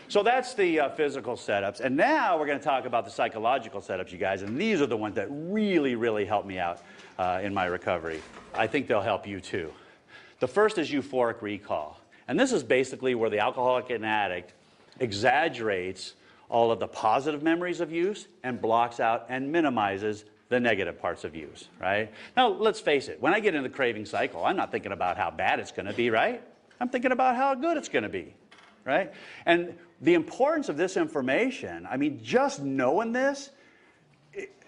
So that's the physical setups. And now we're going to talk about the psychological setups, you guys. And these are the ones that really, really help me out in my recovery. I think they'll help you too. The first is euphoric recall. And this is basically where the alcoholic and addict exaggerates all of the positive memories of use and blocks out and minimizes the negative parts of use, right? Now, let's face it. When I get in the craving cycle, I'm not thinking about how bad it's going to be, right? I'm thinking about how good it's going to be, right? And the importance of this information, I mean, just knowing this,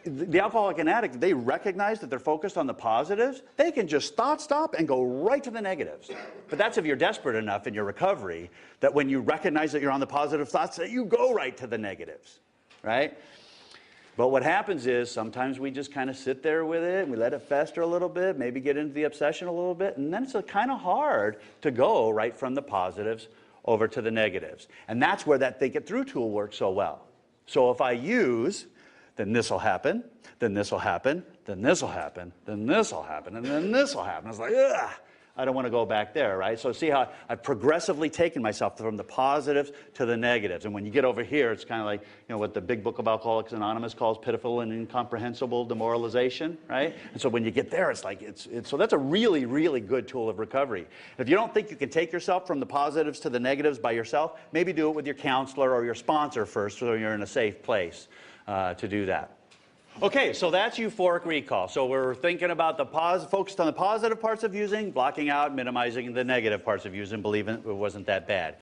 the alcoholic and addict, they recognize that they're focused on the positives. They can just stop and go right to the negatives. But that's if you're desperate enough in your recovery that when you recognize that you're on the positive thoughts, that you go right to the negatives, right? But what happens is sometimes we just kind of sit there with it and we let it fester a little bit, maybe get into the obsession a little bit, and then it's kind of hard to go right from the positives over to the negatives. And that's where that Think It Through tool works so well. So if I use, then this will happen, then this will happen, then this will happen, then this will happen, and then this will happen. It's like, ugh, I don't want to go back there, right? So see how I've progressively taken myself from the positives to the negatives. And when you get over here, it's kind of like, you know, what the big book of Alcoholics Anonymous calls pitiful and incomprehensible demoralization, right? And so when you get there, it's like, so that's a really, really good tool of recovery. If you don't think you can take yourself from the positives to the negatives by yourself, maybe do it with your counselor or your sponsor first so you're in a safe place to do that. Okay, so that's euphoric recall. So we're thinking about focused on the positive parts of using, blocking out, minimizing the negative parts of using, believing it wasn't that bad.